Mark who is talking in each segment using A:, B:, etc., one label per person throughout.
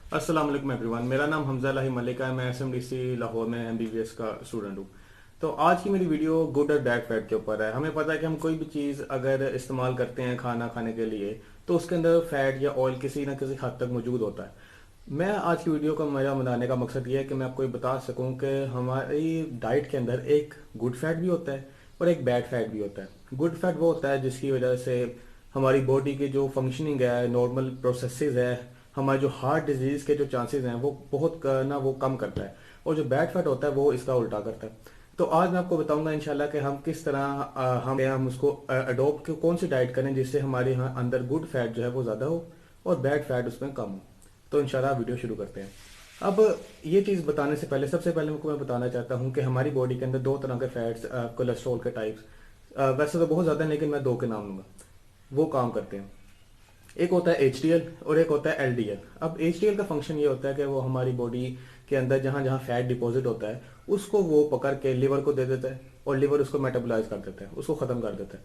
A: अस्सलाम वालेकुम एवरीवन। मेरा नाम हमजा लाही मलिक है। मैं एसएमडीसी लाहौर में एमबीबीएस का स्टूडेंट हूँ। तो आज की मेरी वीडियो गुड और बैड फैट के ऊपर है। हमें पता है कि हम कोई भी चीज़ अगर इस्तेमाल करते हैं खाना खाने के लिए तो उसके अंदर फैट या ऑयल किसी न किसी हद तक मौजूद होता है। मैं आज की वीडियो का मेरा बनाने का मकसद ये है कि मैं आपको ये बता सकूं कि हमारी डाइट के अंदर एक गुड फैट भी होता है और एक बैड फैट भी होता है। गुड फैट वो होता है जिसकी वजह से हमारी बॉडी की जो फंक्शनिंग है, नॉर्मल प्रोसेसेस है, हमारे जो हार्ट डिजीज के जो चांसेस हैं वो बहुत ना वो कम करता है। और जो बैड फैट होता है वो इसका उल्टा करता है। तो आज मैं आपको बताऊंगा इंशाल्लाह कि हम किस तरह हम उसको अडोप्ट कौन सी डाइट करें जिससे हमारे यहाँ अंदर गुड फैट जो है वो ज़्यादा हो और बैड फैट उसमें कम हो। तो इंशाल्लाह वीडियो शुरू करते हैं। अब ये चीज़ बताने से पहले सबसे पहले मैं बताना चाहता हूँ कि हमारी बॉडी के अंदर दो तरह के फैट्स, कोलेस्ट्रॉल के टाइप्स, वैसे तो बहुत ज़्यादा हैं लेकिन मैं दो के नाम लूँगा, वो काम करते हैं। एक होता है एचडीएल और एक होता है एलडीएल। अब एचडीएल का फंक्शन ये होता है कि वो हमारी बॉडी के अंदर जहाँ जहाँ फैट डिपॉजिट होता है उसको वो पकड़ के लिवर को दे देता है और लिवर उसको मेटाबोलाइज कर देता है, उसको ख़त्म कर देता है।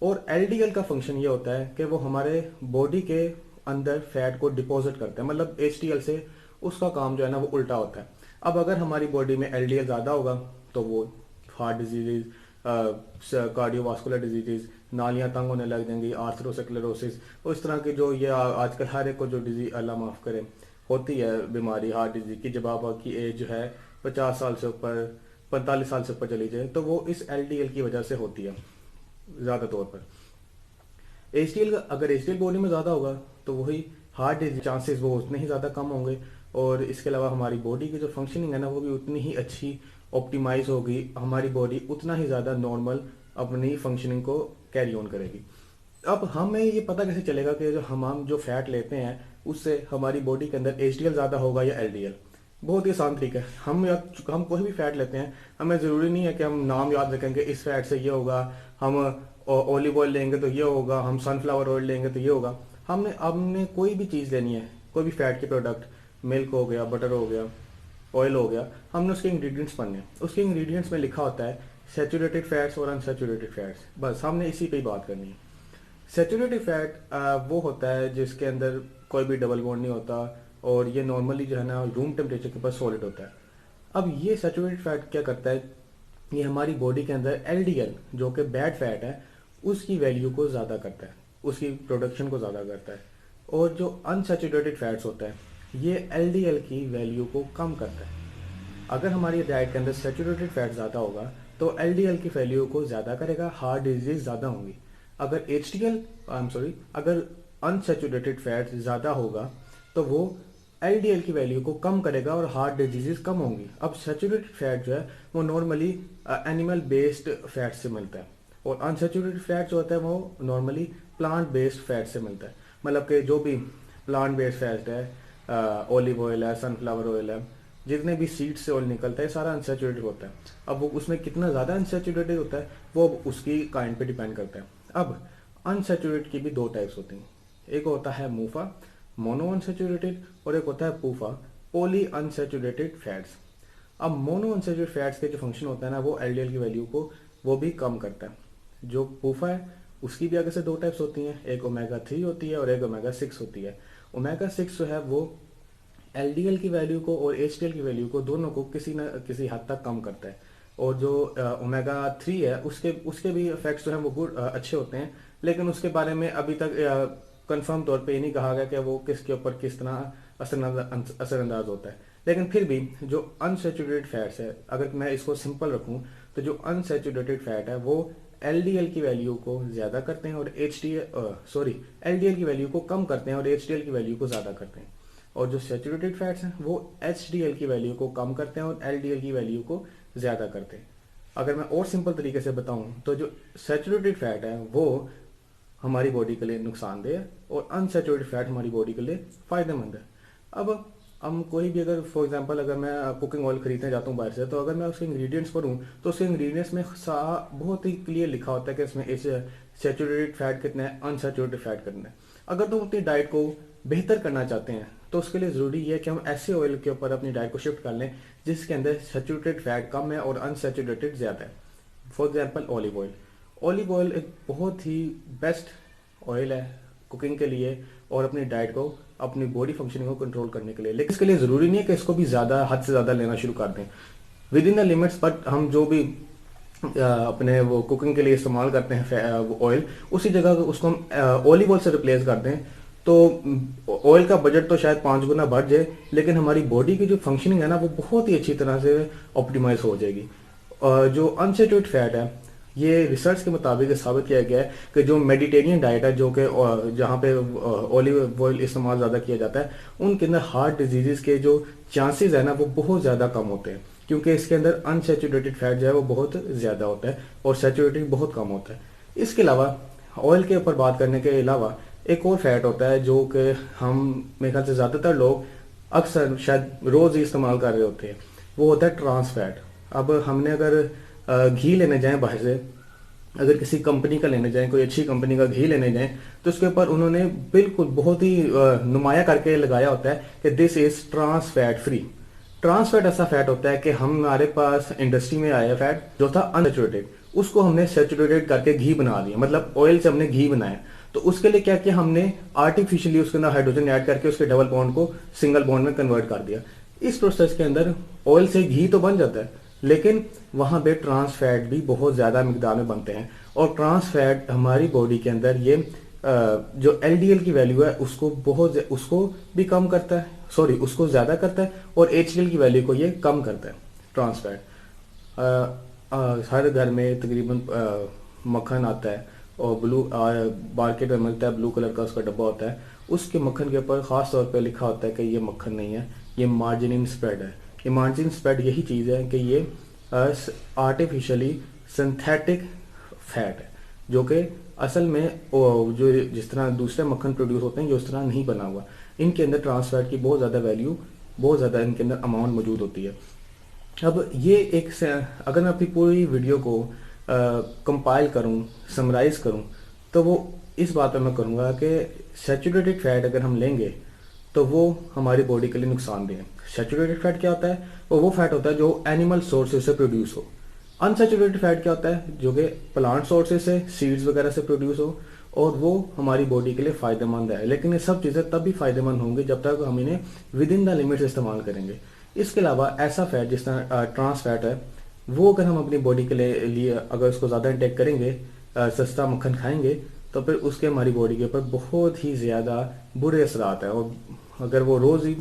A: और एलडीएल का फंक्शन ये होता है कि वो हमारे बॉडी के अंदर फैट को डिपॉजिट करता है। मतलब एचडीएल से उसका काम जो है ना वो उल्टा होता है। अब अगर हमारी बॉडी में एलडीएल ज़्यादा होगा तो वो हार्ट डिजीज, कार्डियोवास्कुलर डिजीजेज, नालियां तंग होने लग जाएंगी, आर्थरोस्क्लेरोसिस और इस तरह की जो ये आजकल हर एक को जो डिजीज, अल्लाह माफ़ करे, होती है बीमारी हार्ट डिजीज की, जब आपकी एज जो है 50 साल से ऊपर, 45 साल से ऊपर चली जाए तो वो इस एलडीएल की वजह से होती है ज़्यादा तौर पर। एचडीएल का अगर एचडीएल बॉडी में ज़्यादा होगा तो वही हार्ट डिजीज चांसेस वो उतने ही ज़्यादा कम होंगे। और इसके अलावा हमारी बॉडी की जो फंक्शनिंग है ना वो भी उतनी ही अच्छी ऑप्टिमाइज होगी। हमारी बॉडी उतना ही ज़्यादा नॉर्मल अपनी फंक्शनिंग को कैरी ऑन करेगी। अब हमें ये पता कैसे चलेगा कि जो हम जो फैट लेते हैं उससे हमारी बॉडी के अंदर एचडीएल ज़्यादा होगा या एलडीएल? बहुत ही आसान तरीका है। हम कोई भी फैट लेते हैं, हमें ज़रूरी नहीं है कि हम नाम याद रखेंगे इस फैट से ये होगा, हम ऑलिव ऑयल लेंगे तो ये होगा, हम सनफ्लावर ऑयल लेंगे तो ये होगा। हमने हमने कोई भी चीज़ लेनी है, कोई भी फैट के प्रोडक्ट, मिल्क हो गया, बटर हो गया, ऑयल हो गया, हमने उसके इंग्रेडिएंट्स पढ़ने हैं। उसके इंग्रेडिएंट्स में लिखा होता है सैचुरेटेड फैट्स और अनसैचुरेटेड फैट्स, बस हमने इसी पे ही बात करनी है। सैचुरेटेड फैट वो होता है जिसके अंदर कोई भी डबल बॉन्ड नहीं होता और ये नॉर्मली जो है ना रूम टेम्परेचर के ऊपर सॉलिड होता है। अब ये सैचुरेटेड फैट क्या करता है, ये हमारी बॉडी के अंदर एलडीएल जो कि बैड फैट है उसकी वैल्यू को ज़्यादा करता है, उसकी प्रोडक्शन को ज़्यादा करता है। और जो अनसैचुरेटेड फैट्स होता है ये एलडीएल की वैल्यू को कम करता है। अगर हमारी डाइट के अंदर सैचुरेटेड फैट ज़्यादा होगा तो एलडीएल की वैल्यू को ज़्यादा करेगा, हार्ट डिजीज ज़्यादा होंगी। अगर एचडीएल आई एम सॉरी अगर अनसैचुरेटेड फैट ज़्यादा होगा तो वो एलडीएल की वैल्यू को कम करेगा और हार्ट डिजीजेस कम होंगी। अब सैचुरेटेड फैट जो है वो नॉर्मली एनिमल बेस्ड फैट से मिलता है और अनसैचुरेटेड फैट जो होता है वो नॉर्मली प्लांट बेस्ड फैट से मिलता है। मतलब कि जो भी प्लांट बेस्ड फैट है, ऑलिव ऑयल है, सनफ्लावर ऑयल है, जितने भी सीड से ऑयल निकलता है सारा अनसैचुरेटेड होता है। अब वो उसमें कितना ज़्यादा अनसैचुरेटेड होता है वो उसकी काइंड पे डिपेंड करता है। अब अनसैचुरेटेड की भी दो टाइप्स होती हैं। एक होता है मूफा, मोनो अनसैचुरेटेड, और एक होता है पूफा, पॉली अनसैचुरेटेड फैट्स। अब मोनो अनसैचुरेटेड फैट्स के जो फंक्शन होता है ना वो एलडीएल की वैल्यू को वो भी कम करता है। जो पूफा है उसकी भी आगे से दो टाइप्स होती हैं, एक ओमेगा 3 होती है और एक ओमेगा 6 होती है। ओमेगा 6 जो है वो एलडीएल की वैल्यू को और एचडीएल की वैल्यू को दोनों को किसी न किसी हद तक कम करता है। और जो ओमेगा 3 है उसके उसके भी इफेक्ट्स जो हैं वो गुड अच्छे होते हैं, लेकिन उसके बारे में अभी तक कंफर्म तौर पे ये नहीं कहा गया कि वो किसके ऊपर किस तरह असरअंदाज होता है। लेकिन फिर भी जो अनसैचुरेटेड फैट्स है, अगर मैं इसको सिंपल रखूं तो जो अनसैचुरेटेड फैट है वो एलडीएल की वैल्यू को ज़्यादा करते हैं और एलडीएल की वैल्यू को कम करते हैं और एचडीएल की वैल्यू को ज़्यादा करते हैं। और जो सैचुरेटेड फैट्स हैं वो एचडीएल की वैल्यू को कम करते हैं और एलडीएल की वैल्यू को ज़्यादा करते हैं। अगर मैं और सिंपल तरीके से बताऊं तो जो सैचुरेटेड फैट है वो हमारी बॉडी के लिए नुकसानदेह है और अनसैचुरेटेड फैट हमारी बॉडी के लिए फ़ायदेमंद है। अब हम कोई भी अगर फॉर एग्जांपल अगर मैं कुकिंग ऑयल खरीदने जाता हूँ बाहर से, तो अगर मैं उसके इंग्रेडिएंट्स पढ़ूँ तो उसके इंग्रेडिएंट्स में बहुत ही क्लियर लिखा होता है कि इसमें इस सैचुरेटेड फैट कितना है, अनसैचुरेटेड फैट कितना है। अगर तुम अपनी डाइट को बेहतर करना चाहते हैं तो उसके लिए ज़रूरी है कि हम ऐसे ऑयल के ऊपर अपनी डाइट को शिफ्ट कर लें जिसके अंदर सैचुरेटेड फैट कम है और अनसैचुरेटेड ज़्यादा है। For example olive oil. Olive oil एक बहुत ही बेस्ट ऑयल है कुकिंग के लिए और अपनी डाइट को अपनी बॉडी फंक्शनिंग को कंट्रोल करने के लिए। लेकिन इसके लिए ज़रूरी नहीं है कि इसको भी ज़्यादा हद से ज़्यादा लेना शुरू कर दें, with in the limits. But हम जो भी अपने वो कुकिंग के लिए इस्तेमाल करते हैं ऑयल, उसी जगह उसको हम ऑलिव ऑयल से रिप्लेस कर दें, तो ऑयल का बजट तो शायद 5 गुना बढ़ जाए, लेकिन हमारी बॉडी की जो फंक्शनिंग है ना वो बहुत ही अच्छी तरह से ऑप्टिमाइज हो जाएगी। जो अनसेचुरेटेड फैट है, ये रिसर्च के मुताबिक साबित किया गया है कि जो मेडिटेरियन डाइट है, जो कि जहाँ पे ऑलिव ऑयल इस्तेमाल ज़्यादा किया जाता है, उनके अंदर हार्ट डिजीज़ के जो चांसेस है ना वो बहुत ज़्यादा कम होते हैं, क्योंकि इसके अंदर अनसेचुरेटेड फैट जो है वो बहुत ज़्यादा होता है और सेचुरेटेड बहुत कम होता है। इसके अलावा ऑयल के ऊपर बात करने के अलावा एक और फैट होता है जो कि हम, मेरे ख्याल से ज़्यादातर लोग अक्सर शायद रोज़ ही इस्तेमाल कर रहे होते हैं, वो होता है ट्रांस फैट। अब हमने अगर घी लेने जाएं बाहर से, अगर किसी कंपनी का लेने जाएं, कोई अच्छी कंपनी का घी लेने जाएं, तो उसके ऊपर उन्होंने बिल्कुल बहुत ही नुमाया करके लगाया होता है कि this is trans fat free. Trans fat ऐसा फैट होता है कि हमारे पास इंडस्ट्री में आया फैट जो था अनसेचुरेटेड, उसको हमने सेचुरेटेड करके घी बना दिया, मतलब ऑयल से हमने घी बनाया। तो उसके लिए क्या किया हमने, आर्टिफिशियली उसके अंदर हाइड्रोजन ऐड करके उसके डबल बॉन्ड को सिंगल बॉन्ड में कन्वर्ट कर दिया। इस प्रोसेस के अंदर ऑयल से घी तो बन जाता है, लेकिन वहां पे ट्रांस फैट भी बहुत ज्यादा मिकदार में बनते हैं। और ट्रांस फैट हमारी बॉडी के अंदर ये जो एलडीएल की वैल्यू है उसको भी कम करता है, सॉरी उसको ज्यादा करता है, और एचडीएल की वैल्यू को ये कम करता है। ट्रांस फैट हर घर में तकरीबन मक्खन आता है और ब्लू मार्केट में मिलता है, ब्लू कलर का उसका डब्बा होता है, उसके मक्खन के ऊपर खास तौर पे लिखा होता है कि ये मक्खन नहीं है, ये मार्जिनिन स्प्रेड है। ये मार्जिन स्प्रेड यही चीज़ है कि ये आर्टिफिशियली सिंथेटिक फैट है, जो कि असल में जो जिस तरह दूसरे मक्खन प्रोड्यूस होते हैं ये उस तरह नहीं बना हुआ। इनके अंदर ट्रांस फैट की बहुत ज़्यादा वैल्यू, बहुत ज़्यादा इनके अंदर अमाउंट मौजूद होती है। अब ये अगर मैं अपनी पूरी वीडियो को कंपाइल करूं, समराइज करूं, तो वो इस बात पे मैं करूंगा कि सैचुरेटेड फैट अगर हम लेंगे तो वो हमारी बॉडी के लिए नुकसानदेह है। सैचुरेटेड फैट क्या होता है, वो फैट होता है जो एनिमल सोर्सेज से प्रोड्यूस हो। अनसैचुरेटेड फैट क्या होता है, जो कि प्लांट सोर्सेज से, सीड्स वगैरह से प्रोड्यूस हो, और वो हमारी बॉडी के लिए फायदेमंद है। लेकिन ये सब चीज़ें तब भी फायदेमंद होंगी जब तक हम इन्हें विद इन द लिमिट्स इस्तेमाल करेंगे। इसके अलावा ऐसा फैट जिस तरह ट्रांस फैट है, वो अगर हम अपनी बॉडी के लिए अगर उसको ज़्यादा इंटेक करेंगे, सस्ता मक्खन खाएंगे, तो फिर उसके हमारी बॉडी के ऊपर बहुत ही ज़्यादा बुरे असरात है। और अगर वो रोज़ ही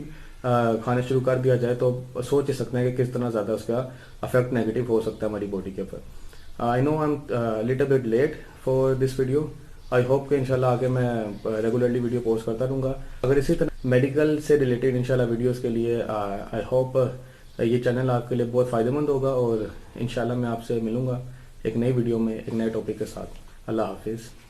A: खाने शुरू कर दिया जाए तो सोच ही सकते हैं कि किस तरह ज़्यादा उसका अफेक्ट नेगेटिव हो सकता है हमारी बॉडी के ऊपर। I know I am little bit late for this video. I hope कि इंशाल्लाह आगे मैं रेगुलरली वीडियो पोस्ट करता रहूँगा। अगर इसी तरह मेडिकल से रिलेटेड इंशाल्लाह वीडियोस के लिए आई होप ये चैनल आपके लिए बहुत फ़ायदेमंद होगा, और इंशाल्लाह मैं आपसे मिलूँगा एक नई वीडियो में एक नए टॉपिक के साथ। अल्लाह हाफिज़।